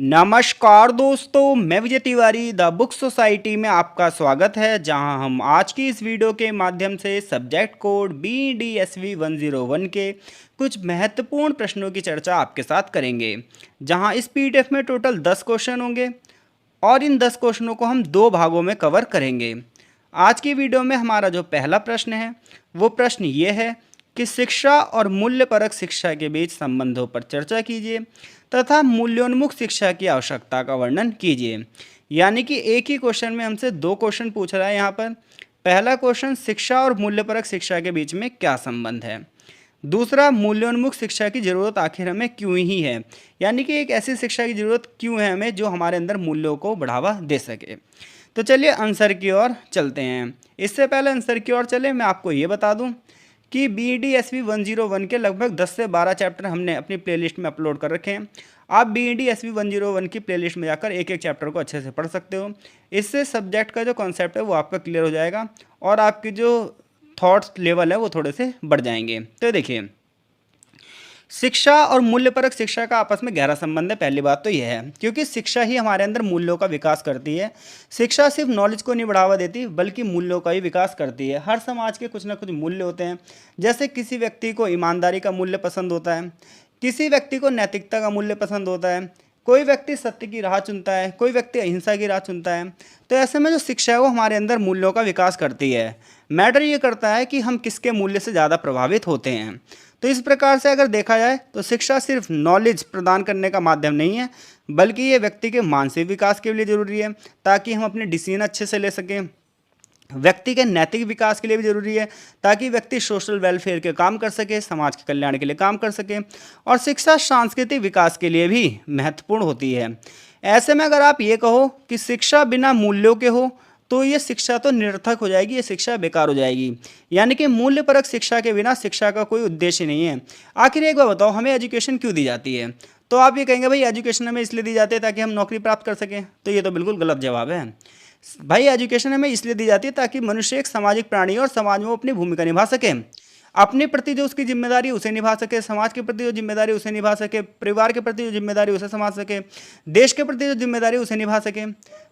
नमस्कार दोस्तों, मैं Vijay Tiwari the book society में आपका स्वागत है। जहां हम आज की इस वीडियो के माध्यम से सब्जेक्ट कोड BDSV 101 के कुछ महत्वपूर्ण प्रश्नों की चर्चा आपके साथ करेंगे। जहां इस PDF में टोटल 10 क्वेश्चन होंगे और इन 10 क्वेश्चनों को हम दो भागों में कवर करेंगे। आज की वीडियो में हमारा जो पहला प्रश्न है वो प्रश्न ये है कि शिक्षा और मूल्यपरक शिक्षा के बीच संबंधों पर चर्चा कीजिए तथा मूल्योन्मुख शिक्षा की आवश्यकता का वर्णन कीजिए। यानी कि एक ही क्वेश्चन में हमसे दो क्वेश्चन पूछ रहा है। यहाँ पर पहला क्वेश्चन, शिक्षा और मूल्यपरक शिक्षा के बीच में क्या संबंध है। दूसरा, मूल्योन्मुख शिक्षा की ज़रूरत आखिर हमें क्यों ही है, यानी कि एक ऐसी शिक्षा की ज़रूरत क्यों है हमें जो हमारे अंदर मूल्यों को बढ़ावा दे सके। तो चलिए आंसर की ओर चलते हैं। इससे पहले आंसर की ओर चले, मैं आपको ये बता दूं कि BDSV 101 के लगभग 10 से 12 चैप्टर हमने अपनी प्लेलिस्ट में अपलोड कर रखे हैं। आप BDSV 101 की प्लेलिस्ट में जाकर एक एक चैप्टर को अच्छे से पढ़ सकते हो। इससे सब्जेक्ट का जो कॉन्सेप्ट है वो आपका क्लियर हो जाएगा और आपकी जो थॉट्स लेवल है वो थोड़े से बढ़ जाएंगे। तो देखिए, शिक्षा और मूल्यपरक शिक्षा का आपस में गहरा संबंध है। पहली बात तो यह है क्योंकि शिक्षा ही हमारे अंदर मूल्यों का विकास करती है। शिक्षा सिर्फ नॉलेज को नहीं बढ़ावा देती बल्कि मूल्यों का ही विकास करती है। हर समाज के कुछ ना कुछ मूल्य होते हैं। जैसे किसी व्यक्ति को ईमानदारी का मूल्य पसंद होता है, किसी व्यक्ति को नैतिकता का मूल्य पसंद होता है, कोई व्यक्ति सत्य की राह चुनता है, कोई व्यक्ति अहिंसा की राह चुनता है। तो ऐसे में जो शिक्षा है वो हमारे अंदर मूल्यों का विकास करती है। मैटर ये करता है कि हम किसके मूल्य से ज़्यादा प्रभावित होते हैं। तो इस प्रकार से अगर देखा जाए तो शिक्षा सिर्फ नॉलेज प्रदान करने का माध्यम नहीं है बल्कि ये व्यक्ति के मानसिक विकास के लिए ज़रूरी है ताकि हम अपने डिसीजन अच्छे से ले सकें। व्यक्ति के नैतिक विकास के लिए भी जरूरी है ताकि व्यक्ति सोशल वेलफेयर के काम कर सके, समाज के कल्याण के लिए काम कर सके। और शिक्षा सांस्कृतिक विकास के लिए भी महत्वपूर्ण होती है। ऐसे में अगर आप ये कहो कि शिक्षा बिना मूल्यों के हो तो ये शिक्षा तो निरर्थक हो जाएगी, ये शिक्षा बेकार हो जाएगी। यानी कि मूल्यपरक शिक्षा के बिना शिक्षा का कोई उद्देश्य नहीं है। आखिर एक बार बताओ, हमें एजुकेशन क्यों दी जाती है? तो आप ये कहेंगे भाई एजुकेशन हमें इसलिए दी जाती है ताकि हम नौकरी प्राप्त कर सकें। तो ये तो बिल्कुल गलत जवाब है। भाई एजुकेशन हमें इसलिए दी जाती है ताकि मनुष्य एक सामाजिक प्राणी और समाज में वो अपनी भूमिका निभा सके। अपने प्रति जो उसकी जिम्मेदारी है उसे निभा सके, समाज के प्रति जो जिम्मेदारी उसे निभा सके, परिवार के प्रति जो जिम्मेदारी उसे संभाल सके, देश के प्रति जो जिम्मेदारी उसे निभा सके।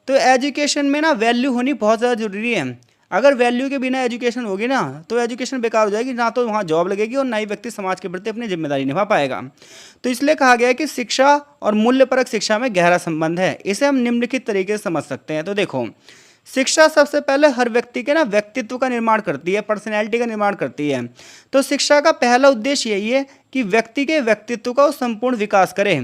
तो एजुकेशन में ना वैल्यू होनी बहुत ज़्यादा जरूरी है। अगर वैल्यू के बिना एजुकेशन होगी ना तो एजुकेशन बेकार हो जाएगी, ना तो वहाँ जॉब लगेगी और ना ही व्यक्ति समाज के प्रति अपनी जिम्मेदारी निभा पाएगा। तो इसलिए कहा गया है कि शिक्षा और मूल्यपरक शिक्षा में गहरा संबंध है। इसे हम निम्नलिखित तरीके से समझ सकते हैं। तो देखो, शिक्षा सबसे पहले हर व्यक्ति के ना व्यक्तित्व का निर्माण करती है, पर्सनैलिटी का निर्माण करती है। तो शिक्षा का पहला उद्देश्य यही है कि व्यक्ति के व्यक्तित्व का संपूर्ण विकास करे।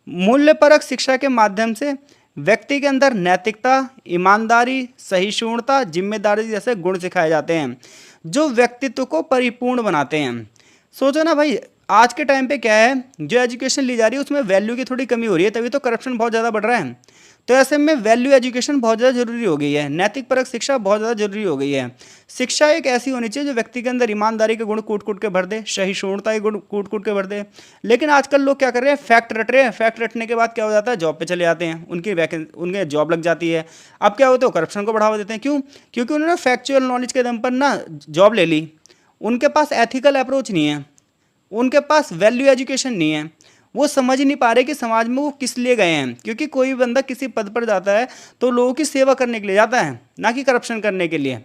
मूल्यपरक शिक्षा के माध्यम से व्यक्ति के अंदर नैतिकता, ईमानदारी, सहिष्णुता, जिम्मेदारी जैसे गुण सिखाए जाते हैं जो व्यक्तित्व को परिपूर्ण बनाते हैं। सोचो ना भाई, आज के टाइम पे क्या है, जो एजुकेशन ली जा रही है उसमें वैल्यू की थोड़ी कमी हो रही है, तभी तो करप्शन बहुत ज़्यादा बढ़ रहा है। तो ऐसे में वैल्यू एजुकेशन बहुत ज़्यादा जरूरी हो गई है, नैतिक परक शिक्षा बहुत ज़्यादा जरूरी हो गई है। शिक्षा एक ऐसी होनी चाहिए जो व्यक्ति के अंदर ईमानदारी के गुण कूट कूट के भर दे, सहिष्णुता के गुण कूट कूट के भर दे। लेकिन आजकल लोग क्या कर रहे हैं, फैक्ट रट रहे हैं। फैक्ट रटने के बाद क्या हो जाता है, जॉब पे चले जाते हैं, उनके जॉब लग जाती है। अब क्या होता है, करप्शन को बढ़ावा देते हैं। क्यों? क्योंकि उन्होंने फैक्चुअल नॉलेज के दम पर ना जॉब ले ली। उनके पास एथिकल अप्रोच नहीं है, उनके पास वैल्यू एजुकेशन नहीं है। वो समझ ही नहीं पा रहे कि समाज में वो किस लिए गए हैं। क्योंकि कोई भी बंदा किसी पद पर जाता है तो लोगों की सेवा करने के लिए जाता है, ना कि करप्शन करने के लिए।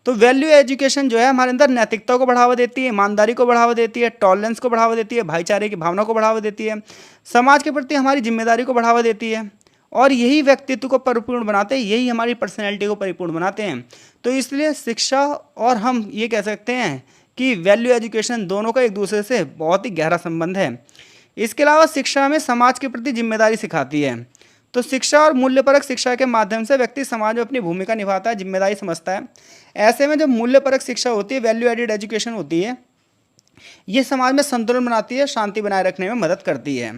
तो वैल्यू एजुकेशन जो है हमारे अंदर नैतिकता को बढ़ावा देती है, ईमानदारी को बढ़ावा देती है, टॉलरेंस को बढ़ावा देती है, भाईचारे की भावना को बढ़ावा देती है, समाज के प्रति हमारी जिम्मेदारी को बढ़ावा देती है। और यही व्यक्तित्व को परिपूर्ण बनाते हैं, यही हमारी पर्सनैलिटी को परिपूर्ण बनाते हैं। तो इसलिए शिक्षा और हम ये कह सकते हैं कि वैल्यू एजुकेशन दोनों का एक दूसरे से बहुत ही गहरा संबंध है। इसके अलावा शिक्षा हमें समाज के प्रति जिम्मेदारी सिखाती है। तो शिक्षा और मूल्यपरक शिक्षा के माध्यम से व्यक्ति समाज में अपनी भूमिका निभाता है, जिम्मेदारी समझता है। ऐसे में जो मूल्यपरक शिक्षा होती है, वैल्यू एडेड एजुकेशन होती है, ये समाज में संतुलन बनाती है, शांति बनाए रखने में मदद करती है।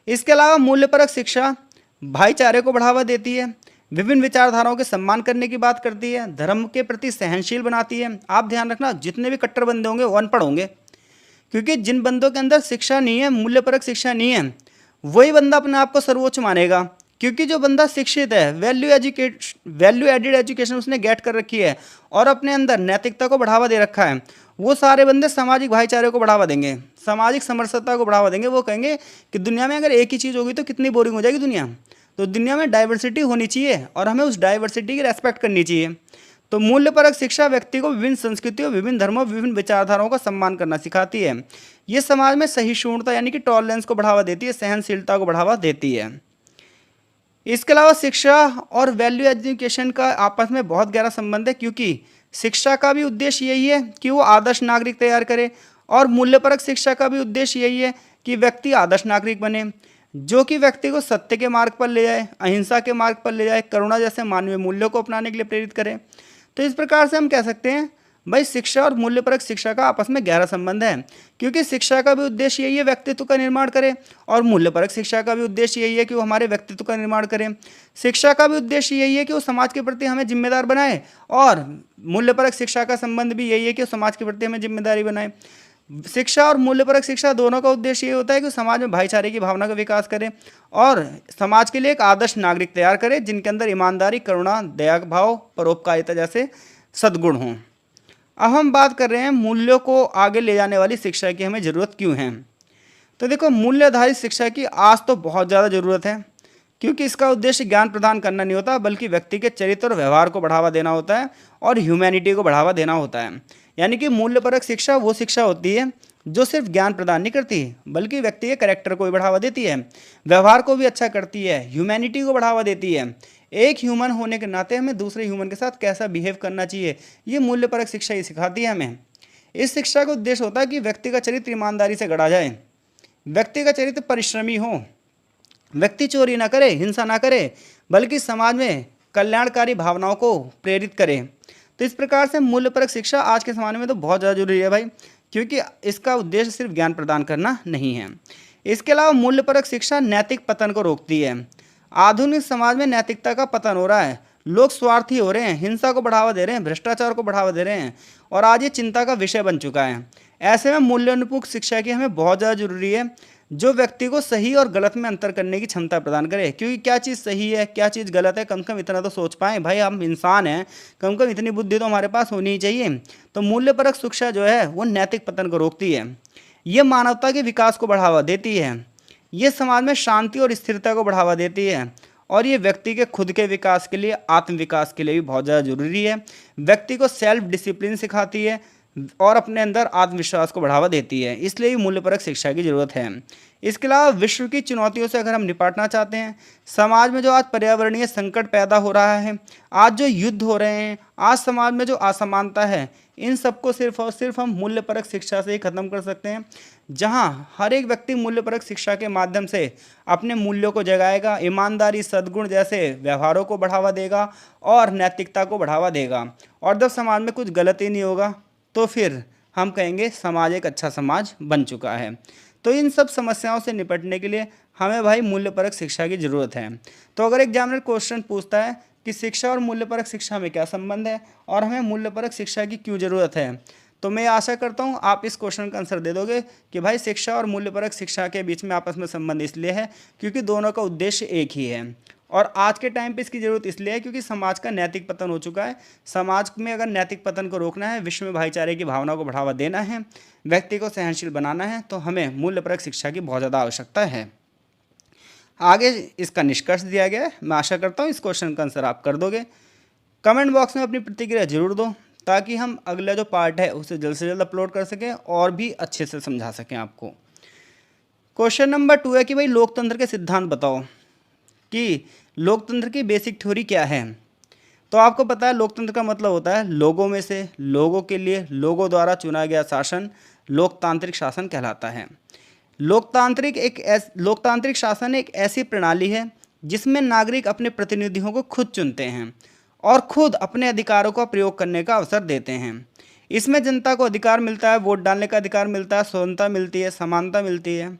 इसके अलावा मूल्यपरक शिक्षा भाईचारे को बढ़ावा देती है, विभिन्न विचारधाराओं के सम्मान करने की बात करती है, धर्म के प्रति सहनशील बनाती है। आप ध्यान रखना, जितने भी कट्टर बंदे होंगे वो अनपढ़ होंगे। क्योंकि जिन बंदों के अंदर शिक्षा नहीं है, मूल्यपरक शिक्षा नहीं है, वही बंदा अपने आप को सर्वोच्च मानेगा। क्योंकि जो बंदा शिक्षित है, वैल्यू एडेड एजुकेशन उसने गेट कर रखी है और अपने अंदर नैतिकता को बढ़ावा दे रखा है, वो सारे बंदे सामाजिक भाईचारे को बढ़ावा देंगे, सामाजिक समरसता को बढ़ावा देंगे। वो कहेंगे कि दुनिया में अगर एक ही चीज़ होगी तो कितनी बोरिंग हो जाएगी दुनिया। तो दुनिया में डाइवर्सिटी होनी चाहिए और हमें उस डाइवर्सिटी की रेस्पेक्ट करनी चाहिए। तो मूल्यपरक शिक्षा व्यक्ति को विभिन्न संस्कृतियों, विभिन्न धर्मों, विभिन्न विचारधाराओं का सम्मान करना सिखाती है। ये समाज में सहिष्णुता यानी कि टॉलरेंस को बढ़ावा देती है, सहनशीलता को बढ़ावा देती है। इसके अलावा शिक्षा और वैल्यू एजुकेशन का आपस में बहुत गहरा संबंध है, क्योंकि शिक्षा का भी उद्देश्य यही है कि वो आदर्श नागरिक तैयार करे, और मूल्यपरक शिक्षा का भी उद्देश्य यही है कि व्यक्ति आदर्श नागरिक बने, जो कि व्यक्ति को सत्य के मार्ग पर ले जाए, अहिंसा के मार्ग पर ले जाए, करुणा जैसे मानवीय मूल्यों को अपनाने के लिए प्रेरित करे। तो इस प्रकार से हम कह सकते हैं भाई शिक्षा और मूल्यपरक शिक्षा का आपस में गहरा संबंध है, क्योंकि शिक्षा का भी उद्देश्य यही है व्यक्तित्व का निर्माण करे, और मूल्यपरक शिक्षा का भी उद्देश्य यही है कि वो हमारे व्यक्तित्व का निर्माण करे। शिक्षा का भी उद्देश्य यही है कि वो समाज के प्रति हमें जिम्मेदार बनाए, और मूल्यपरक शिक्षा का संबंध भी यही है कि वो समाज के प्रति हमें जिम्मेदारी बनाए। शिक्षा और मूल्यपरक शिक्षा दोनों का उद्देश्य ये होता है कि समाज में भाईचारे की भावना का विकास करे और समाज के लिए एक आदर्श नागरिक तैयार करे, जिनके अंदर ईमानदारी, करुणा, दया भाव, परोपकारिता जैसे सद्गुण हों। अब हम बात कर रहे हैं मूल्यों को आगे ले जाने वाली शिक्षा की हमें ज़रूरत क्यों है। तो देखो, मूल्य आधारित शिक्षा की आज तो बहुत ज़्यादा ज़रूरत है, क्योंकि इसका उद्देश्य ज्ञान प्रदान करना नहीं होता, बल्कि व्यक्ति के चरित्र और व्यवहार को बढ़ावा देना होता है और ह्यूमैनिटी को बढ़ावा देना होता है। यानी कि मूल्यपरक शिक्षा वो शिक्षा होती है जो सिर्फ ज्ञान प्रदान नहीं करती, बल्कि व्यक्ति के कैरेक्टर को भी बढ़ावा देती है, व्यवहार को भी अच्छा करती है, ह्यूमैनिटी को बढ़ावा देती है। एक ह्यूमन होने के नाते हमें दूसरे ह्यूमन के साथ कैसा बिहेव करना चाहिए, ये मूल्यपरक शिक्षा ही सिखाती है हमें। इस शिक्षा का उद्देश्य होता है कि व्यक्ति का चरित्र ईमानदारी से गढ़ा जाए, व्यक्ति का चरित्र परिश्रमी हो, व्यक्ति चोरी ना करे, हिंसा ना करे, बल्कि समाज में कल्याणकारी भावनाओं को प्रेरित करे। तो इस प्रकार से मूल्यपरक शिक्षा आज के ज़माने में तो बहुत ज़्यादा जरूरी है भाई, क्योंकि इसका उद्देश्य सिर्फ ज्ञान प्रदान करना नहीं है। इसके अलावा मूल्यपरक शिक्षा नैतिक पतन को रोकती है। आधुनिक समाज में नैतिकता का पतन हो रहा है, लोग स्वार्थी हो रहे हैं, हिंसा को बढ़ावा दे रहे हैं, भ्रष्टाचार को बढ़ावा दे रहे हैं, और आज ये चिंता का विषय बन चुका है। ऐसे में मूल्योन्मुख शिक्षा की हमें बहुत ज़्यादा जरूरी है, जो व्यक्ति को सही और गलत में अंतर करने की क्षमता प्रदान करे। क्योंकि क्या चीज़ सही है, क्या चीज़ गलत है, कम से कम इतना तो सोच पाएँ भाई, हम इंसान हैं, कम से कम इतनी बुद्धि तो हमारे पास होनी ही चाहिए। तो मूल्यपरक शिक्षा जो है वो नैतिक पतन को रोकती है, ये मानवता के विकास को बढ़ावा देती है, ये समाज में शांति और स्थिरता को बढ़ावा देती है, और ये व्यक्ति के खुद के विकास के लिए, आत्म विकास के लिए भी बहुत ज़्यादा जरूरी है। व्यक्ति को सेल्फ डिसिप्लिन सिखाती है और अपने अंदर आत्मविश्वास को बढ़ावा देती है, इसलिए मूल्यपरक शिक्षा की ज़रूरत है। इसके अलावा विश्व की चुनौतियों से अगर हम निपटना चाहते हैं, समाज में जो आज पर्यावरणीय संकट पैदा हो रहा है, आज जो युद्ध हो रहे हैं, आज समाज में जो असमानता है, इन सबको सिर्फ और सिर्फ हम मूल्यपरक शिक्षा से ही ख़त्म कर सकते हैं, जहां हर एक व्यक्ति मूल्यपरक शिक्षा के माध्यम से अपने मूल्यों को जगाएगा, ईमानदारी, सद्गुण जैसे व्यवहारों को बढ़ावा देगा और नैतिकता को बढ़ावा देगा। और जब समाज में कुछ गलती नहीं होगा तो फिर हम कहेंगे समाज एक अच्छा समाज बन चुका है। तो इन सब समस्याओं से निपटने के लिए हमें भाई मूल्यपरक शिक्षा की ज़रूरत है। तो अगर एग्जामिनर क्वेश्चन पूछता है कि शिक्षा और मूल्यपरक शिक्षा में क्या संबंध है और हमें मूल्यपरक शिक्षा की क्यों ज़रूरत है, तो मैं आशा करता हूँ आप इस क्वेश्चन का आंसर दे दोगे कि भाई शिक्षा और मूल्यपरक शिक्षा के बीच में आपस में संबंध इसलिए है क्योंकि दोनों का उद्देश्य एक ही है, और आज के टाइम पे इसकी ज़रूरत इसलिए है क्योंकि समाज का नैतिक पतन हो चुका है। समाज में अगर नैतिक पतन को रोकना है, विश्व में भाईचारे की भावना को बढ़ावा देना है, व्यक्ति को सहनशील बनाना है, तो हमें मूल्यपरक शिक्षा की बहुत ज़्यादा आवश्यकता है। आगे इसका निष्कर्ष दिया गया है, मैं आशा करता हूँ इस क्वेश्चन का आंसर आप कर दोगे। कमेंट बॉक्स में अपनी प्रतिक्रिया जरूर दो, ताकि हम अगला जो पार्ट है उसे जल्द से जल्द अपलोड कर सकें और भी अच्छे से समझा सकें आपको। क्वेश्चन नंबर 2 है कि भाई लोकतंत्र के सिद्धांत बताओ कि लोकतंत्र की बेसिक थ्योरी क्या है। तो आपको पता है लोकतंत्र का मतलब होता है लोगों में से, लोगों के लिए, लोगों द्वारा चुना गया शासन लोकतांत्रिक शासन कहलाता है। लोकतांत्रिक शासन एक ऐसी प्रणाली है जिसमें नागरिक अपने प्रतिनिधियों को खुद चुनते हैं और खुद अपने अधिकारों का प्रयोग करने का अवसर देते हैं। इसमें जनता को अधिकार मिलता है, वोट डालने का अधिकार मिलता है, स्वतंत्रता मिलती है, समानता मिलती है।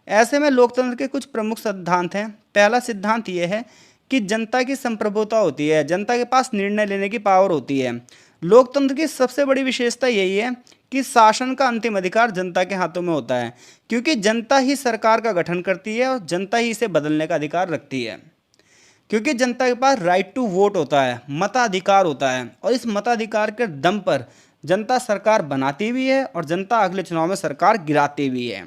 ऐसे में लोकतंत्र के कुछ प्रमुख सिद्धांत हैं। पहला सिद्धांत ये है कि जनता की संप्रभुता होती है, जनता के पास निर्णय लेने की पावर होती है। लोकतंत्र की सबसे बड़ी विशेषता यही है कि शासन का अंतिम अधिकार जनता के हाथों में होता है, क्योंकि जनता ही सरकार का गठन करती है और जनता ही इसे बदलने का अधिकार रखती है। क्योंकि जनता के पास राइट टू वोट होता है, मताधिकार होता है, और इस मताधिकार के दम पर जनता सरकार बनाती भी है और जनता अगले चुनाव में सरकार गिराती भी है।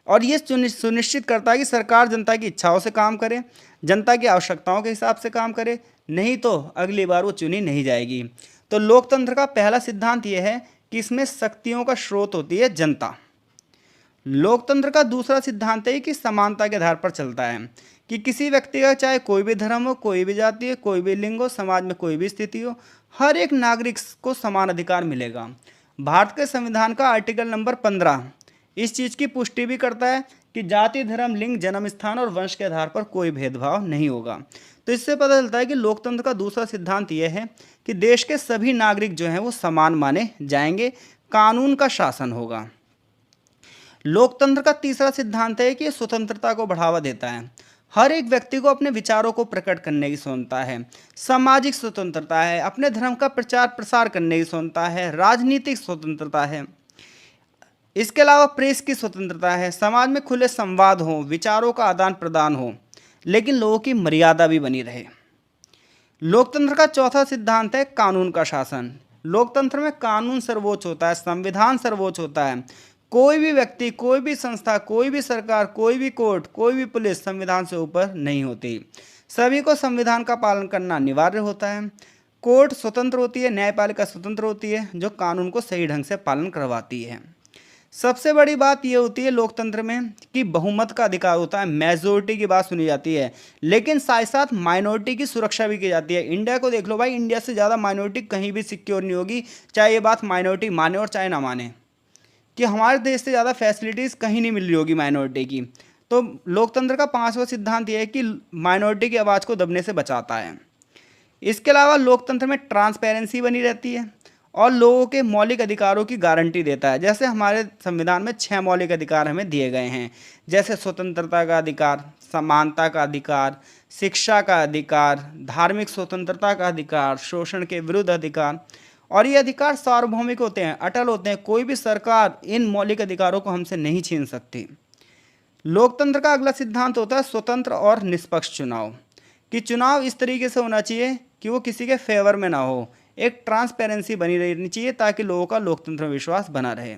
और ये सुनिश्चित करता है कि सरकार जनता की इच्छाओं से काम करे, जनता की आवश्यकताओं के हिसाब से काम करे, नहीं तो अगली बार वो चुनी नहीं जाएगी। तो लोकतंत्र का पहला सिद्धांत ये है कि इसमें शक्तियों का स्रोत होती है जनता। लोकतंत्र का दूसरा सिद्धांत है कि समानता के आधार पर चलता है, कि किसी व्यक्ति का चाहे कोई भी धर्म हो, कोई भी जाति हो, कोई भी लिंग हो, समाज में कोई भी स्थिति हो, हर एक नागरिक को समान अधिकार मिलेगा। भारत के संविधान का आर्टिकल नंबर 15 इस चीज़ की पुष्टि भी करता है कि जाति, धर्म, लिंग, जन्म स्थान और वंश के आधार पर कोई भेदभाव नहीं होगा। तो इससे पता चलता है कि लोकतंत्र का दूसरा सिद्धांत यह है कि देश के सभी नागरिक जो हैं वो समान माने जाएंगे, कानून का शासन होगा। लोकतंत्र का तीसरा सिद्धांत है कि ये स्वतंत्रता को बढ़ावा देता है। हर एक व्यक्ति को अपने विचारों को प्रकट करने की स्वतंत्रता है, सामाजिक स्वतंत्रता है, अपने धर्म का प्रचार प्रसार करने की स्वतंत्रता है, राजनीतिक स्वतंत्रता है, इसके अलावा प्रेस की स्वतंत्रता है, समाज में खुले संवाद हो, विचारों का आदान प्रदान हो, लेकिन लोगों की मर्यादा भी बनी रहे। लोकतंत्र का चौथा सिद्धांत है कानून का शासन। लोकतंत्र में कानून सर्वोच्च होता है, संविधान सर्वोच्च होता है। कोई भी व्यक्ति, कोई भी संस्था, कोई भी सरकार, कोई भी कोर्ट, कोई भी पुलिस संविधान से ऊपर नहीं होती। सभी को संविधान का पालन करना अनिवार्य होता है। कोर्ट स्वतंत्र होती है, न्यायपालिका स्वतंत्र होती है, जो कानून को सही ढंग से पालन करवाती है। सबसे बड़ी बात यह होती है लोकतंत्र में कि बहुमत का अधिकार होता है, मेजोरिटी की बात सुनी जाती है, लेकिन साथ साथ माइनॉरिटी की सुरक्षा भी की जाती है। इंडिया को देख लो भाई, इंडिया से ज़्यादा माइनॉरिटी कहीं भी सिक्योर नहीं होगी, चाहे ये बात माइनॉरिटी माने और चाहे ना माने, कि हमारे देश से ज़्यादा फैसिलिटीज़ कहीं नहीं मिल रही होगी माइनॉरिटी की। तो लोकतंत्र का पांचवा सिद्धांत यह है कि माइनॉरिटी की आवाज़ को दबने से बचाता है। इसके अलावा लोकतंत्र में ट्रांसपेरेंसी बनी रहती है और लोगों के मौलिक अधिकारों की गारंटी देता है। जैसे हमारे संविधान में 6 मौलिक अधिकार हमें दिए गए हैं, जैसे स्वतंत्रता का अधिकार, समानता का अधिकार, शिक्षा का अधिकार, धार्मिक स्वतंत्रता का अधिकार, शोषण के विरुद्ध अधिकार। और ये अधिकार सार्वभौमिक होते हैं, अटल होते हैं, कोई भी सरकार इन मौलिक अधिकारों को हमसे नहीं छीन सकती। लोकतंत्र का अगला सिद्धांत होता है स्वतंत्र और निष्पक्ष चुनाव, कि चुनाव इस तरीके से होना चाहिए कि वो किसी के फेवर में ना हो, एक ट्रांसपेरेंसी बनी रहनी चाहिए ताकि लोगों का लोकतंत्र में विश्वास बना रहे।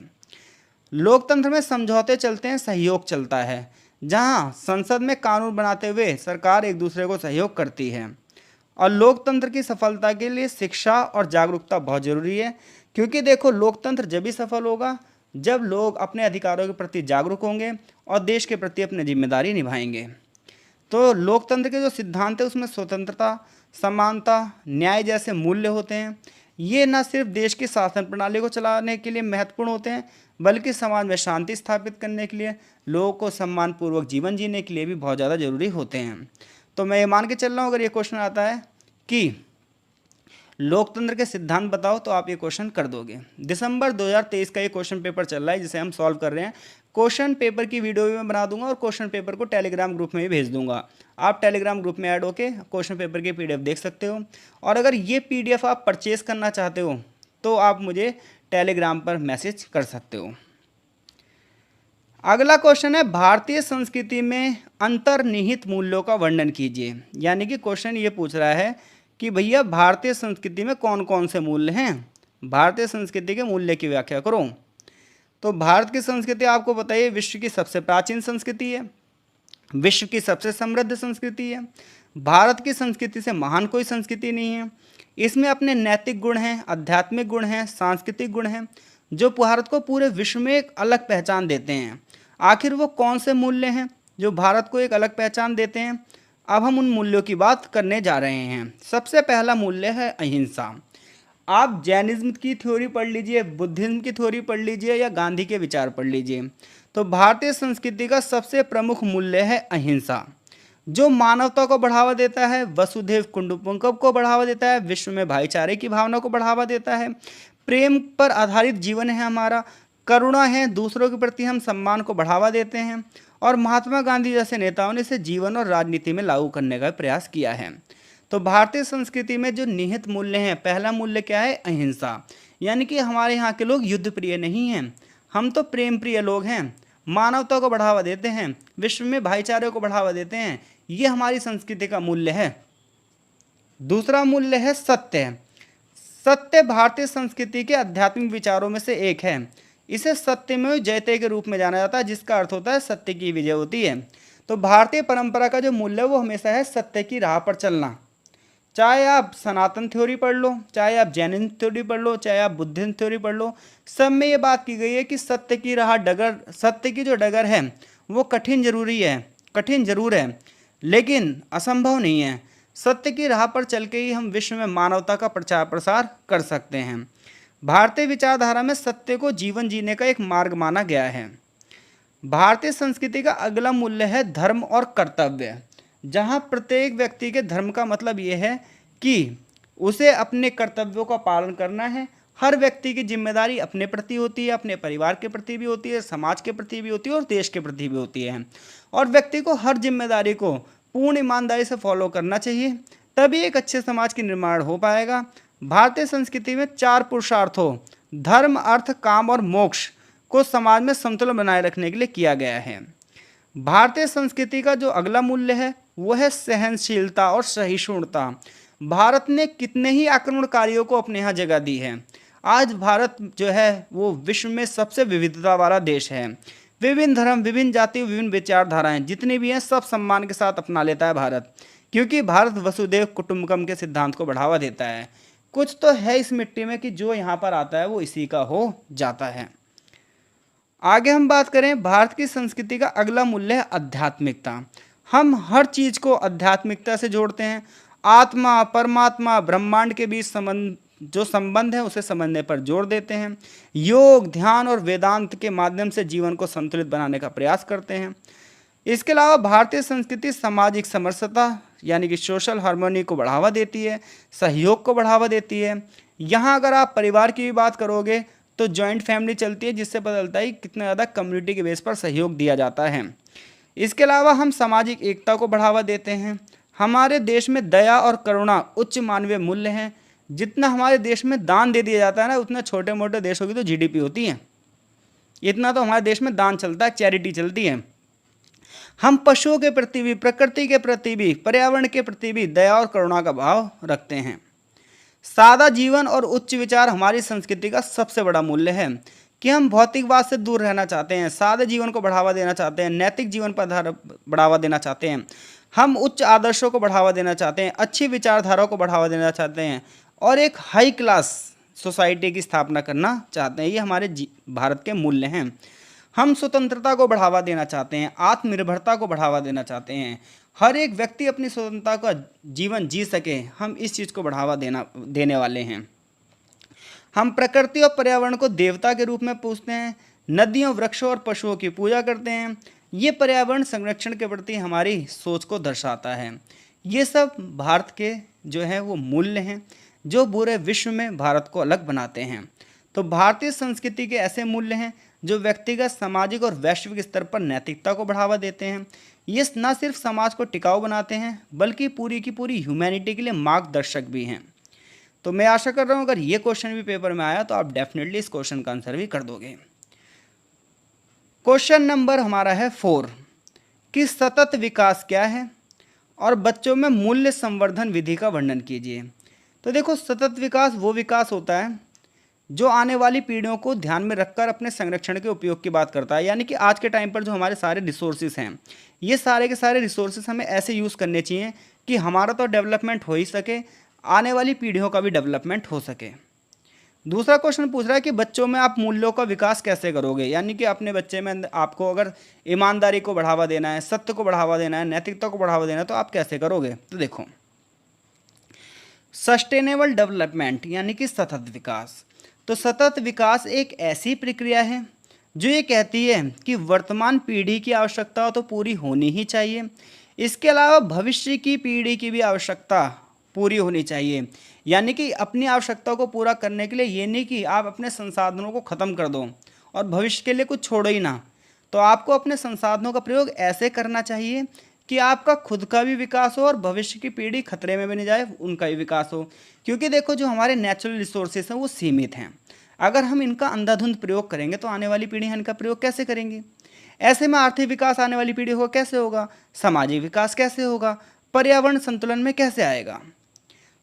लोकतंत्र में समझौते चलते हैं, सहयोग चलता है, जहां संसद में कानून बनाते हुए सरकार एक दूसरे को सहयोग करती है। और लोकतंत्र की सफलता के लिए शिक्षा और जागरूकता बहुत ज़रूरी है, क्योंकि देखो लोकतंत्र जब भी सफल होगा जब लोग अपने अधिकारों के प्रति जागरूक होंगे और देश के प्रति अपनी जिम्मेदारी निभाएंगे। तो लोकतंत्र के जो सिद्धांत है उसमें स्वतंत्रता, समानता, न्याय जैसे मूल्य होते हैं। ये न सिर्फ देश की शासन प्रणाली को चलाने के लिए महत्वपूर्ण होते हैं, बल्कि समाज में शांति स्थापित करने के लिए, लोगों को सम्मानपूर्वक जीवन जीने के लिए भी बहुत ज़्यादा जरूरी होते हैं। तो मैं ये मान के चल रहा हूँ अगर ये क्वेश्चन आता है कि लोकतंत्र के सिद्धांत बताओ, तो आप ये क्वेश्चन कर दोगे। दिसंबर 2023 का ये क्वेश्चन पेपर चल रहा है जिसे हम सॉल्व कर रहे हैं। क्वेश्चन पेपर की वीडियो भी मैं बना दूंगा और क्वेश्चन पेपर को टेलीग्राम ग्रुप में भी भेज दूंगा। आप टेलीग्राम ग्रुप में ऐड होके क्वेश्चन पेपर की पीडीएफ देख सकते हो। और अगर ये पीडीएफ आप परचेज करना चाहते हो तो आप मुझे टेलीग्राम पर मैसेज कर सकते हो। अगला क्वेश्चन है भारतीय संस्कृति में अंतर्निहित मूल्यों का वर्णन कीजिए। यानी कि क्वेश्चन ये पूछ रहा है कि भैया भारतीय संस्कृति में कौन कौन से मूल्य हैं, भारतीय संस्कृति के मूल्य की व्याख्या करो। तो भारत की संस्कृति आपको बताइए विश्व की सबसे प्राचीन संस्कृति है, विश्व की सबसे समृद्ध संस्कृति है। भारत की संस्कृति से महान कोई संस्कृति नहीं है। इसमें अपने नैतिक गुण हैं, आध्यात्मिक गुण हैं, सांस्कृतिक गुण हैं, जो भारत को पूरे विश्व में एक अलग पहचान देते हैं। आखिर वो कौन से मूल्य हैं जो भारत को एक अलग पहचान देते हैं? अब हम उन मूल्यों की बात करने जा रहे हैं। सबसे पहला मूल्य है अहिंसा। आप जैनिज्म की थ्योरी पढ़ लीजिए, बुद्धिज्म की थ्योरी पढ़ लीजिए या गांधी के विचार पढ़ लीजिए, तो भारतीय संस्कृति का सबसे प्रमुख मूल्य है अहिंसा, जो मानवता को बढ़ावा देता है, वसुधैव कुटुंबकम को बढ़ावा देता है, विश्व में भाईचारे की भावना को बढ़ावा देता है, प्रेम पर आधारित जीवन है हमारा, करुणा है, दूसरों के प्रति हम सम्मान को बढ़ावा देते हैं। और महात्मा गांधी जैसे नेताओं ने इसे जीवन और राजनीति में लागू करने का प्रयास किया है। तो भारतीय संस्कृति में जो निहित मूल्य हैं, पहला मूल्य क्या है? अहिंसा। यानी कि हमारे यहाँ के लोग युद्ध प्रिय नहीं हैं, हम तो प्रेम प्रिय लोग हैं, मानवता को बढ़ावा देते हैं, विश्व में भाईचारे को बढ़ावा देते हैं। ये हमारी संस्कृति का मूल्य है। दूसरा मूल्य है सत्य। सत्य भारतीय संस्कृति के आध्यात्मिक विचारों में से एक है। इसे सत्यमेव जयते के रूप में जाना जाता है, जिसका अर्थ होता है सत्य की विजय होती है। तो भारतीय परंपरा का जो मूल्य है वो हमेशा है सत्य की राह पर चलना। चाहे आप सनातन थ्योरी पढ़ लो, चाहे आप जैनिज्म थ्योरी पढ़ लो, चाहे आप बुद्धिज्म थ्योरी पढ़ लो, सब में ये बात की गई है कि सत्य की राह डगर, सत्य की जो डगर है वो कठिन जरूर है, लेकिन असंभव नहीं है। सत्य की राह पर चल के ही हम विश्व में मानवता का प्रचार प्रसार कर सकते हैं। भारतीय विचारधारा में सत्य को जीवन जीने का एक मार्ग माना गया है। भारतीय संस्कृति का अगला मूल्य है धर्म और कर्तव्य, जहां प्रत्येक व्यक्ति के धर्म का मतलब यह है कि उसे अपने कर्तव्यों का पालन करना है। हर व्यक्ति की जिम्मेदारी अपने प्रति होती है, अपने परिवार के प्रति भी होती है, समाज के प्रति भी होती है और देश के प्रति भी होती है। और व्यक्ति को हर जिम्मेदारी को पूर्ण ईमानदारी से फॉलो करना चाहिए, तभी एक अच्छे समाज की निर्माण हो पाएगा। भारतीय संस्कृति में 4 पुरुषार्थों धर्म, अर्थ, काम और मोक्ष को समाज में संतुलन बनाए रखने के लिए किया गया है। भारतीय संस्कृति का जो अगला मूल्य है वो है सहनशीलता और सहिष्णुता। भारत ने कितने ही आक्रमणकारियों को अपने यहाँ जगह दी है। आज भारत जो है वो विश्व में सबसे विविधता वाला देश है। विभिन्न धर्म, विभिन्न जाति, विभिन्न विचारधाराएं जितनी भी हैं सब सम्मान के साथ अपना लेता है भारत, क्योंकि भारत वसुधैव कुटुंबकम के सिद्धांत को बढ़ावा देता है। कुछ तो है इस मिट्टी में कि जो यहाँ पर आता है वो इसी का हो जाता है। आगे हम बात करें, भारत की संस्कृति का अगला मूल्य है आध्यात्मिकता। हम हर चीज को आध्यात्मिकता से जोड़ते हैं। आत्मा, परमात्मा, ब्रह्मांड के बीच जो संबंध है उसे समझने पर जोर देते हैं। योग, ध्यान और वेदांत के माध्यम से जीवन को संतुलित बनाने का प्रयास करते हैं। इसके अलावा भारतीय संस्कृति सामाजिक समरसता यानी कि सोशल हार्मोनी को बढ़ावा देती है, सहयोग को बढ़ावा देती है। यहाँ अगर आप परिवार की भी बात करोगे तो जॉइंट फैमिली चलती है, जिससे पता चलता है कि कितना ज़्यादा कम्युनिटी के बेस पर सहयोग दिया जाता है। इसके अलावा हम सामाजिक एकता को बढ़ावा देते हैं। हमारे देश में दया और करुणा उच्च मानवीय मूल्य हैं। जितना हमारे देश में दान दे दिया जाता है ना, उतना छोटे मोटे देशों की तो जीडीपी होती है। इतना तो हमारे देश में दान चलता है, चैरिटी चलती है। हम पशुओं के प्रति भी, प्रकृति के प्रति भी, पर्यावरण के प्रति भी दया और करुणा का भाव रखते हैं। सादा जीवन और उच्च विचार हमारी संस्कृति का सबसे बड़ा मूल्य है कि हम भौतिकवाद से दूर रहना चाहते हैं, सादे जीवन को बढ़ावा देना चाहते हैं, नैतिक जीवन पर बढ़ावा देना चाहते हैं। हम उच्च आदर्शों को बढ़ावा देना चाहते हैं, अच्छी विचारधाराओं को बढ़ावा देना चाहते हैं और एक हाई क्लास सोसाइटी की स्थापना करना चाहते हैं। ये हमारे भारत के मूल्य हैं। हम स्वतंत्रता को बढ़ावा देना चाहते हैं, आत्मनिर्भरता को बढ़ावा देना चाहते हैं, हर एक व्यक्ति अपनी स्वतंत्रता का जीवन जी सके, हम इस चीज़ को बढ़ावा देने वाले हैं। हम प्रकृति और पर्यावरण को देवता के रूप में पूजते हैं, नदियों, वृक्षों और पशुओं की पूजा करते हैं। ये पर्यावरण संरक्षण के प्रति हमारी सोच को दर्शाता है। ये सब भारत के जो है वो मूल्य हैं जो पूरे विश्व में भारत को अलग बनाते हैं। तो भारतीय संस्कृति के ऐसे मूल्य हैं जो व्यक्तिगत, सामाजिक और वैश्विक स्तर पर नैतिकता को बढ़ावा देते हैं। ये न सिर्फ समाज को टिकाऊ बनाते हैं बल्कि पूरी की पूरी ह्यूमैनिटी के लिए मार्गदर्शक भी हैं। तो मैं आशा कर रहा हूँ अगर ये क्वेश्चन भी पेपर में आया तो आप डेफिनेटली इस क्वेश्चन का आंसर भी कर दोगे। क्वेश्चन नंबर हमारा है 4 कि सतत विकास क्या है और बच्चों में मूल्य संवर्धन विधि का वर्णन कीजिए। तो देखो, सतत विकास वो विकास होता है जो आने वाली पीढ़ियों को ध्यान में रखकर अपने संरक्षण के उपयोग की बात करता है। यानी कि आज के टाइम पर जो हमारे सारे रिसोर्सेज हैं, ये सारे के सारे रिसोर्सेज हमें ऐसे यूज़ करने चाहिए कि हमारा तो डेवलपमेंट हो ही सके, आने वाली पीढ़ियों का भी डेवलपमेंट हो सके। दूसरा क्वेश्चन पूछ रहा है कि बच्चों में आप मूल्यों का विकास कैसे करोगे। यानी कि अपने बच्चे में आपको अगर ईमानदारी को बढ़ावा देना है, सत्य को बढ़ावा देना है, नैतिकता को बढ़ावा देना है, तो आप कैसे करोगे। तो देखो, सस्टेनेबल डेवलपमेंट यानी कि सतत विकास। तो सतत विकास एक ऐसी प्रक्रिया है जो ये कहती है कि वर्तमान पीढ़ी की आवश्यकता तो पूरी होनी ही चाहिए, इसके अलावा भविष्य की पीढ़ी की भी आवश्यकता पूरी होनी चाहिए। यानी कि अपनी आवश्यकता को पूरा करने के लिए ये नहीं कि आप अपने संसाधनों को ख़त्म कर दो और भविष्य के लिए कुछ छोड़ो ही ना। तो आपको अपने संसाधनों का प्रयोग ऐसे करना चाहिए कि आपका खुद का भी विकास हो और भविष्य की पीढ़ी खतरे में भी नहीं जाए, उनका भी विकास हो। क्योंकि देखो, जो हमारे नेचुरल रिसोर्सेज हैं वो सीमित हैं। अगर हम इनका अंधाधुंध प्रयोग करेंगे तो आने वाली पीढ़ी इनका प्रयोग कैसे करेंगी। ऐसे में आर्थिक विकास आने वाली पीढ़ी हो कैसे होगा, सामाजिक विकास कैसे होगा, पर्यावरण संतुलन में कैसे आएगा।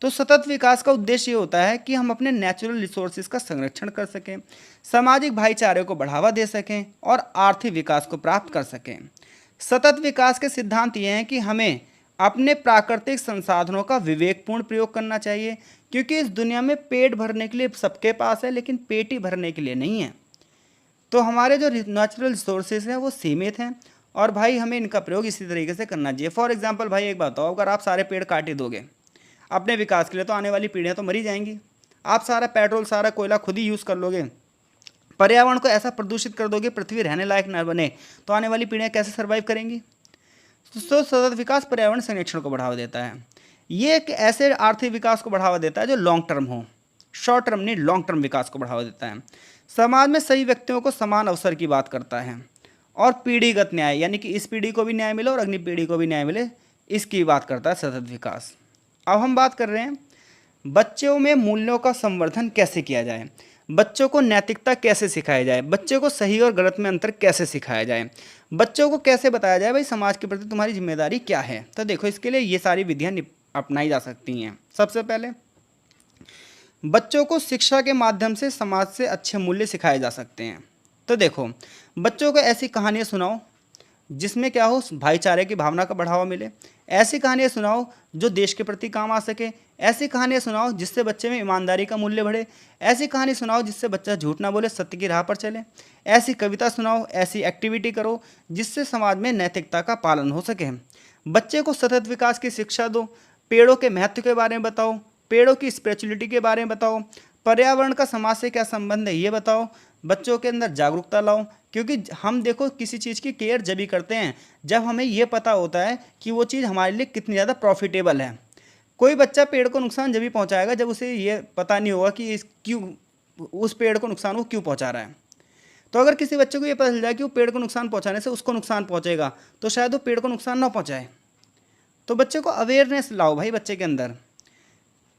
तो सतत विकास का उद्देश्य ये होता है कि हम अपने नेचुरल रिसोर्सेज का संरक्षण कर सकें, सामाजिक भाईचारे को बढ़ावा दे सकें और आर्थिक विकास को प्राप्त कर सकें। सतत विकास के सिद्धांत ये हैं कि हमें अपने प्राकृतिक संसाधनों का विवेकपूर्ण प्रयोग करना चाहिए, क्योंकि इस दुनिया में पेट भरने के लिए सबके पास है, लेकिन पेट ही भरने के लिए नहीं है। तो हमारे जो नेचुरल रिसोर्सेज हैं वो सीमित हैं, और भाई हमें इनका प्रयोग इसी तरीके से करना चाहिए। फॉर एग्जांपल भाई एक बात बताओ, अगर आप सारे पेड़ काट ही दोगे अपने विकास के लिए, तो आने वाली पीढ़ियाँ तो मरी जाएंगी। आप सारा पेट्रोल, सारा कोयला खुद ही यूज़ कर लोगे, पर्यावरण को ऐसा प्रदूषित कर दोगे, पृथ्वी रहने लायक न बने, तो आने वाली पीढ़ियाँ कैसे सर्वाइव करेंगी। तो सतत विकास पर्यावरण संरक्षण को बढ़ावा देता है। ये एक ऐसे आर्थिक विकास को बढ़ावा देता है जो लॉन्ग टर्म हो, शॉर्ट टर्म नहीं, लॉन्ग टर्म विकास को बढ़ावा देता है। समाज में सही व्यक्तियों को समान अवसर की बात करता है, और पीढ़ीगत न्याय, यानी कि इस पीढ़ी को भी न्याय मिले और अगली पीढ़ी को भी न्याय मिले, इसकी बात करता है सतत विकास। अब हम बात कर रहे हैं बच्चों में मूल्यों का संवर्धन कैसे किया जाए, बच्चों को नैतिकता कैसे सिखाया जाए, बच्चों को सही और गलत में अंतर कैसे सिखाया जाए, बच्चों को कैसे बताया जाए भाई समाज के प्रति तुम्हारी जिम्मेदारी क्या है। तो देखो, इसके लिए ये सारी विधियाँ अपनाई जा सकती हैं। सबसे पहले बच्चों को शिक्षा के माध्यम से समाज से अच्छे मूल्य सिखाए जा सकते हैं। तो देखो, बच्चों को ऐसी कहानियाँ सुनाओ जिसमें क्या हो, भाईचारे की भावना का बढ़ावा मिले। ऐसी कहानियाँ सुनाओ जो देश के प्रति काम आ सके। ऐसी कहानियाँ सुनाओ जिससे बच्चे में ईमानदारी का मूल्य बढ़े। ऐसी कहानी सुनाओ जिससे बच्चा झूठ ना बोले, सत्य की राह पर चले। ऐसी कविता सुनाओ, ऐसी एक्टिविटी करो जिससे समाज में नैतिकता का पालन हो सके। बच्चे को सतत विकास की शिक्षा दो, पेड़ों के महत्व के बारे में बताओ, पेड़ों की स्पिरिचुअलिटी के बारे में बताओ, पर्यावरण का समाज से क्या संबंध है ये बताओ। बच्चों के अंदर जागरूकता लाओ, क्योंकि हम देखो किसी चीज़ की केयर जब भी करते हैं जब हमें ये पता होता है कि वो चीज़ हमारे लिए कितनी ज़्यादा प्रॉफिटेबल है। कोई बच्चा पेड़ को नुकसान जब भी पहुंचाएगा जब उसे ये पता नहीं होगा कि उस पेड़ को नुकसान वो क्यों पहुंचा रहा है। तो अगर किसी बच्चे को ये पता चल जाए कि वो पेड़ को नुकसान पहुंचाने से उसको नुकसान पहुंचेगा, तो शायद वो पेड़ को नुकसान ना पहुंचाए। तो बच्चे को अवेयरनेस लाओ भाई बच्चे के अंदर।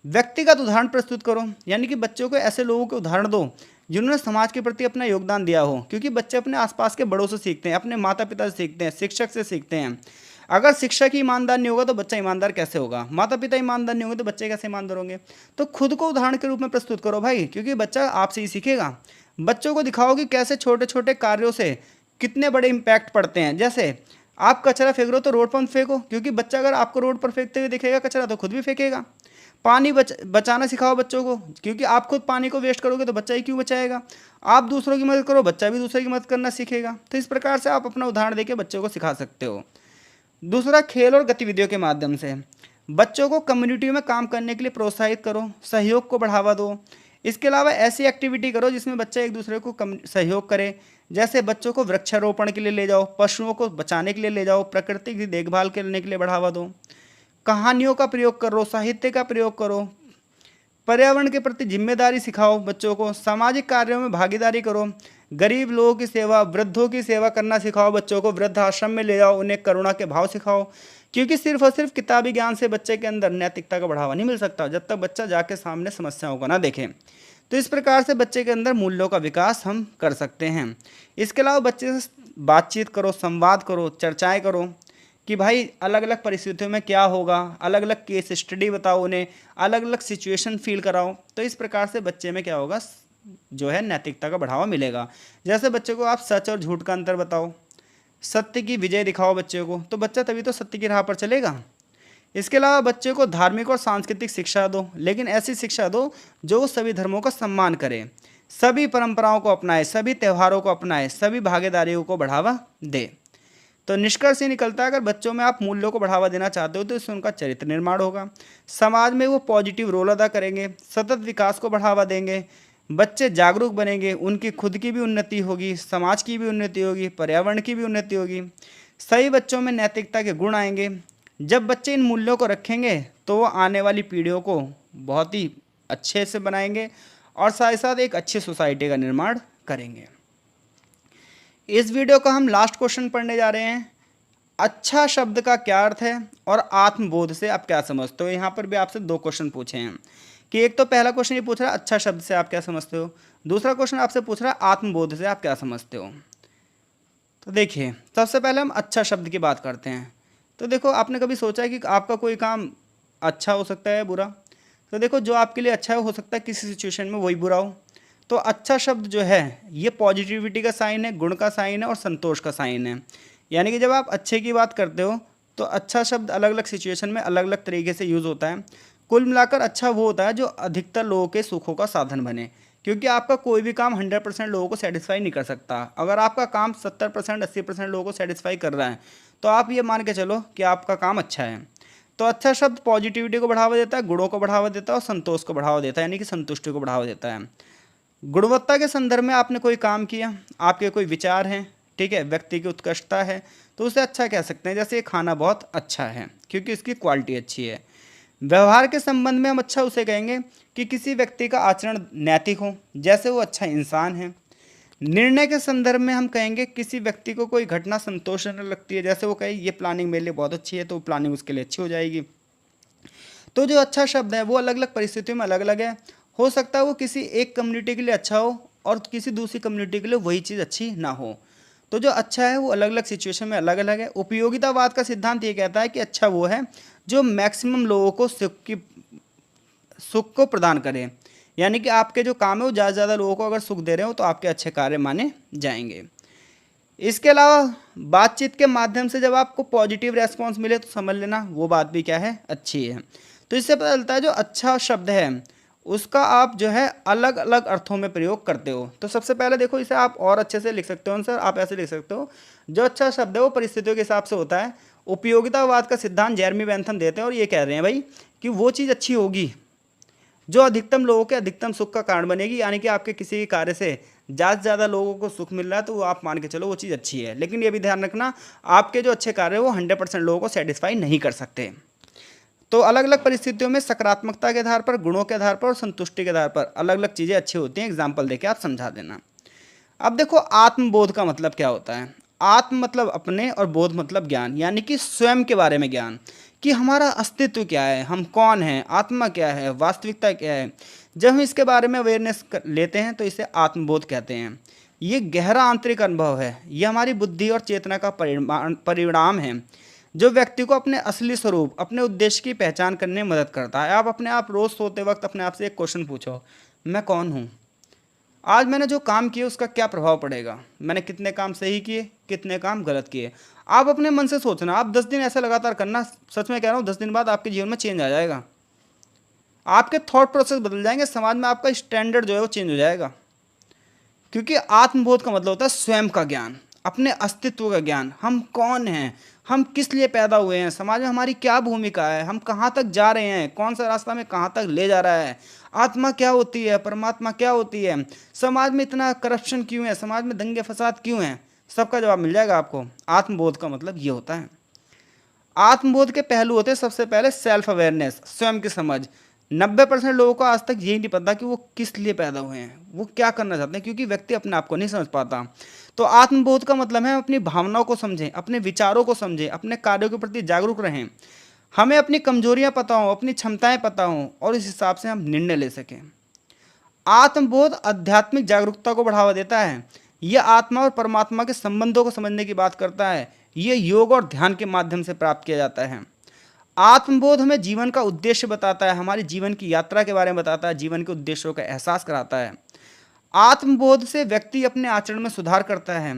व्यक्तिगत उदाहरण प्रस्तुत करो, यानी कि बच्चों को ऐसे लोगों के उदाहरण दो जिन्होंने समाज के प्रति अपना योगदान दिया हो, क्योंकि बच्चे अपने आसपास के बड़ों से सीखते हैं, अपने माता पिता से सीखते हैं, शिक्षक से सीखते हैं। अगर शिक्षक ही ईमानदार नहीं होगा तो बच्चा ईमानदार कैसे होगा, माता पिता ईमानदार नहीं होंगे तो बच्चे कैसे ईमानदार होंगे। तो खुद को उदाहरण के रूप में प्रस्तुत करो भाई, क्योंकि बच्चा आपसे ही सीखेगा। बच्चों को दिखाओ कि कैसे छोटे छोटे कार्यों से कितने बड़े इम्पैक्ट पड़ते हैं। जैसे आप कचरा फेंक रहे हो तो रोड पर मत फेंको, क्योंकि बच्चा अगर आपको रोड पर फेंकते हुए दिखेगा कचरा तो खुद भी फेंकेगा। पानी बचाना सिखाओ बच्चों को, क्योंकि आप खुद पानी को वेस्ट करोगे तो बच्चा ही क्यों बचाएगा। आप दूसरों की मदद करो, बच्चा भी दूसरे की मदद करना सीखेगा। तो इस प्रकार से आप अपना उदाहरण देके बच्चों को सिखा सकते हो। दूसरा, खेल और गतिविधियों के माध्यम से बच्चों को कम्युनिटी में काम करने के लिए प्रोत्साहित करो, सहयोग को बढ़ावा दो। इसके अलावा ऐसी एक्टिविटी करो जिसमें बच्चे एक दूसरे को सहयोग करें। जैसे बच्चों को वृक्षारोपण के लिए ले जाओ, पशुओं को बचाने के लिए ले जाओ, प्रकृति की देखभाल करने के लिए बढ़ावा दो। कहानियों का प्रयोग करो, साहित्य का प्रयोग करो, पर्यावरण के प्रति जिम्मेदारी सिखाओ बच्चों को, सामाजिक कार्यों में भागीदारी करो, गरीब लोगों की सेवा, वृद्धों की सेवा करना सिखाओ बच्चों को, वृद्धाश्रम में ले जाओ, उन्हें करुणा के भाव सिखाओ। क्योंकि सिर्फ और सिर्फ किताबी ज्ञान से बच्चे के अंदर नैतिकता का बढ़ावा नहीं मिल सकता जब तक बच्चा जाके सामने समस्याओं को ना देखे। तो इस प्रकार से बच्चे के अंदर मूल्यों का विकास हम कर सकते हैं। इसके अलावा बच्चे से बातचीत करो, संवाद करो, चर्चाएँ करो कि भाई अलग अलग परिस्थितियों में क्या होगा, अलग अलग केस स्टडी बताओ, उन्हें अलग अलग सिचुएशन फील कराओ। तो इस प्रकार से बच्चे में क्या होगा, जो है नैतिकता का बढ़ावा मिलेगा। जैसे बच्चे को आप सच और झूठ का अंतर बताओ, सत्य की विजय दिखाओ बच्चे को, तो बच्चा तभी तो सत्य की राह पर चलेगा। इसके अलावा बच्चे को धार्मिक और सांस्कृतिक शिक्षा दो, लेकिन ऐसी शिक्षा दो जो सभी धर्मों का सम्मान करे, सभी परंपराओं को अपनाए, सभी त्योहारों को अपनाए, सभी भागीदारियों को बढ़ावा दे। तो निष्कर्ष ये निकलता है, अगर बच्चों में आप मूल्यों को बढ़ावा देना चाहते हो तो इससे उनका चरित्र निर्माण होगा, समाज में वो पॉजिटिव रोल अदा करेंगे, सतत विकास को बढ़ावा देंगे, बच्चे जागरूक बनेंगे, उनकी खुद की भी उन्नति होगी, समाज की भी उन्नति होगी, पर्यावरण की भी उन्नति होगी। सही बच्चों में नैतिकता के गुण आएंगे। जब बच्चे इन मूल्यों को रखेंगे तो वो आने वाली पीढ़ियों को बहुत ही अच्छे से बनाएंगे और साथ ही साथ एक अच्छी सोसाइटी का निर्माण करेंगे। इस वीडियो का हम लास्ट क्वेश्चन पढ़ने जा रहे हैं। अच्छा शब्द का क्या अर्थ है और आत्मबोध से आप क्या समझते हो। यहाँ पर भी आपसे 2 क्वेश्चन पूछे हैं कि एक तो पहला क्वेश्चन ये पूछ रहा है अच्छा शब्द से आप क्या समझते हो, दूसरा क्वेश्चन आपसे पूछ रहा है आत्मबोध से आप क्या समझते हो। तो देखिए, सबसे पहले हम अच्छा शब्द की बात करते हैं। तो देखो, आपने कभी सोचा है कि आपका कोई काम अच्छा हो सकता है बुरा। तो देखो जो आपके लिए अच्छा है हो सकता है किसी सिचुएशन में वही बुरा हो। तो अच्छा शब्द जो है ये पॉजिटिविटी का साइन है, गुण का साइन है और संतोष का साइन है। यानी कि जब आप अच्छे की बात करते हो तो अच्छा शब्द अलग अलग सिचुएशन में अलग अलग तरीके से यूज़ होता है। कुल मिलाकर अच्छा वो होता है जो अधिकतर लोगों के सुखों का साधन बने, क्योंकि आपका कोई भी काम 100% लोगों को सेटिस्फाई नहीं कर सकता। अगर आपका काम 70% 80% लोगों को सेटिस्फाई कर रहा है तो आप ये मान के चलो कि आपका काम अच्छा है। तो अच्छा शब्द पॉजिटिविटी को बढ़ावा देता है, गुणों को बढ़ावा देता है और संतोष को बढ़ावा देता है, यानी कि संतुष्टि को बढ़ावा देता है। गुणवत्ता के संदर्भ में आपने कोई काम किया, आपके कोई विचार हैं, ठीक है, व्यक्ति की उत्कृष्टता है, तो उसे अच्छा कह सकते हैं। जैसे ये खाना बहुत अच्छा है क्योंकि इसकी क्वालिटी अच्छी है। व्यवहार के संबंध में हम अच्छा उसे कहेंगे कि किसी व्यक्ति का आचरण नैतिक हो, जैसे वो अच्छा इंसान है। निर्णय के संदर्भ में हम कहेंगे किसी व्यक्ति को कोई घटना संतोषजनक लगती है, जैसे वो कहे ये प्लानिंग मेरे लिए बहुत अच्छी है, तो प्लानिंग उसके लिए अच्छी हो जाएगी। तो जो अच्छा शब्द है वो अलग अलग परिस्थितियों में अलग अलग है। हो सकता है वो किसी एक कम्युनिटी के लिए अच्छा हो और किसी दूसरी कम्युनिटी के लिए वही चीज़ अच्छी ना हो। तो जो अच्छा है वो अलग अलग सिचुएशन में अलग अलग है। उपयोगितावाद का सिद्धांत ये कहता है कि अच्छा वो है जो मैक्सिमम लोगों को सुख को प्रदान करें, यानी कि आपके जो काम है वो ज़्यादा से ज़्यादा लोगों को अगर सुख दे रहे हो तो आपके अच्छे कार्य माने जाएंगे। इसके अलावा बातचीत के माध्यम से जब आपको पॉजिटिव रेस्पॉन्स मिले तो समझ लेना वो बात भी क्या है, अच्छी है। तो इससे पता चलता है जो अच्छा शब्द है उसका आप जो है अलग अलग अर्थों में प्रयोग करते हो। तो सबसे पहले देखो इसे आप और अच्छे से लिख सकते हो सर, आप ऐसे लिख सकते हो जो अच्छा शब्द है वो परिस्थितियों के हिसाब से होता है। उपयोगितावाद का सिद्धांत जेरमी बेंथम देते हैं और ये कह रहे हैं भाई कि वो चीज़ अच्छी होगी जो अधिकतम लोगों के अधिकतम सुख का कारण बनेगी, यानी कि आपके किसी भी कार्य से ज़्यादा से ज़्यादा लोगों को सुख मिल रहा है तो वो आप मान के चलो वो चीज़ अच्छी है। लेकिन ये भी ध्यान रखना आपके जो अच्छे कार्य है वो 100% लोगों को सेटिस्फाई नहीं कर सकते। तो अलग अलग परिस्थितियों में सकारात्मकता के आधार पर, गुणों के आधार पर और संतुष्टि के आधार पर अलग अलग चीज़ें अच्छी होती हैं। एग्जाम्पल देके आप समझा देना। अब देखो आत्मबोध का मतलब क्या होता है। आत्म मतलब अपने और बोध मतलब ज्ञान, यानी कि स्वयं के बारे में ज्ञान कि हमारा अस्तित्व क्या है, हम कौन हैं, आत्मा क्या है, वास्तविकता क्या है। जब हम इसके बारे में अवेयरनेस लेते हैं तो इसे आत्मबोध कहते हैं। ये गहरा आंतरिक अनुभव है, ये हमारी बुद्धि और चेतना का परिणाम है जो व्यक्ति को अपने असली स्वरूप, अपने उद्देश्य की पहचान करने में मदद करता है। आप अपने आप रोज़ सोते वक्त अपने आप से एक क्वेश्चन पूछो, मैं कौन हूँ, आज मैंने जो काम किए उसका क्या प्रभाव पड़ेगा, मैंने कितने काम सही किए, कितने काम गलत किए। आप अपने मन से सोचना, आप 10 दिन ऐसा लगातार करना, सच में कह रहा हूँ 10 दिन बाद आपके जीवन में चेंज आ जाएगा। आपके थॉट प्रोसेस बदल जाएंगे, समाज में आपका स्टैंडर्ड जो है वो चेंज हो जाएगा। क्योंकि आत्मबोध का मतलब होता है स्वयं का ज्ञान, अपने अस्तित्व का ज्ञान, हम कौन हैं, हम किस लिए पैदा हुए हैं, समाज में हमारी क्या भूमिका है, हम कहाँ तक जा रहे हैं, कौन सा रास्ता में कहाँ तक ले जा रहा है, आत्मा क्या होती है, परमात्मा क्या होती है, समाज में इतना करप्शन क्यों है, समाज में दंगे फसाद क्यों हैं, सबका जवाब मिल जाएगा आपको। आत्मबोध का मतलब ये होता है। आत्मबोध के पहलू होते हैं सबसे पहले सेल्फ अवेयरनेस, स्वयं की समझ। 90% लोगों को आज तक यही नहीं पता कि वो किस लिए पैदा हुए हैं, वो क्या करना चाहते हैं, क्योंकि व्यक्ति अपने आप को नहीं समझ पाता। तो आत्मबोध का मतलब है अपनी भावनाओं को समझें, अपने विचारों को समझें, अपने कार्यों के प्रति जागरूक रहें, हमें अपनी कमजोरियां पता हों, अपनी क्षमताएं पता हों और इस हिसाब से हम निर्णय ले सकें। आत्मबोध आध्यात्मिक जागरूकता को बढ़ावा देता है। यह आत्मा और परमात्मा के संबंधों को समझने की बात करता है। यह योग और ध्यान के माध्यम से प्राप्त किया जाता है। आत्मबोध हमें जीवन का उद्देश्य बताता है, हमारी जीवन की यात्रा के बारे में बताता है, जीवन के उद्देश्यों का एहसास कराता है। आत्मबोध से व्यक्ति अपने आचरण में सुधार करता है,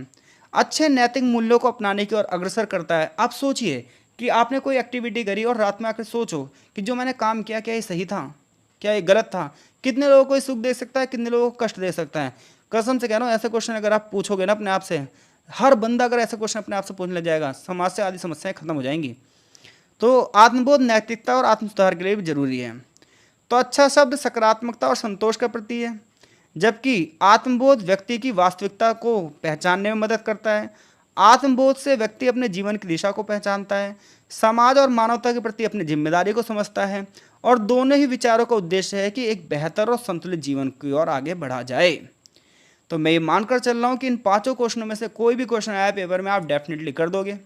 अच्छे नैतिक मूल्यों को अपनाने की ओर अग्रसर करता है। आप सोचिए कि आपने कोई एक्टिविटी करी और रात में आकर सोचो कि जो मैंने काम किया क्या ये सही था, क्या ये गलत था। कितने लोगों को ये सुख दे सकता है, कितने लोगों को कष्ट दे सकता है। कसम से कह रहा हूँ ऐसे क्वेश्चन अगर आप पूछोगे ना अपने आप से, हर बंदा अगर ऐसे क्वेश्चन अपने आप से पूछने लग जाएगा, समाज से आदि समस्याएं खत्म हो जाएंगी। तो आत्मबोध नैतिकता और आत्म सुधार के लिए भी जरूरी है। तो अच्छा शब्द सकारात्मकता और संतोष का प्रतीक है, जबकि आत्मबोध व्यक्ति की वास्तविकता को पहचानने में मदद करता है। आत्मबोध से व्यक्ति अपने जीवन की दिशा को पहचानता है, समाज और मानवता के प्रति अपनी जिम्मेदारी को समझता है और दोनों ही विचारों का उद्देश्य है कि एक बेहतर और संतुलित जीवन की ओर आगे बढ़ा जाए। तो मैं ये मानकर चल रहा हूँ कि इन पांचों क्वेश्चनों में से कोई भी क्वेश्चन आया पेपर में आप डेफिनेटली कर दोगे।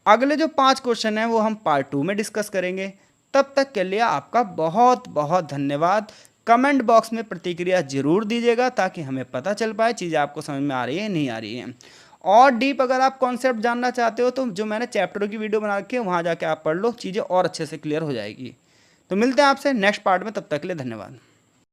अगले जो 5 क्वेश्चन हैं वो हम पार्ट 2 में डिस्कस करेंगे। तब तक के लिए आपका बहुत बहुत धन्यवाद। कमेंट बॉक्स में प्रतिक्रिया जरूर दीजिएगा ताकि हमें पता चल पाए चीज़ें आपको समझ में आ रही है नहीं आ रही हैं। और डीप अगर आप कॉन्सेप्ट जानना चाहते हो तो जो मैंने चैप्टरों की वीडियो बना रखी है वहाँ जाके आप पढ़ लो, चीज़ें और अच्छे से क्लियर हो जाएगी। तो मिलते हैं आपसे नेक्स्ट पार्ट में, तब तक के लिए धन्यवाद।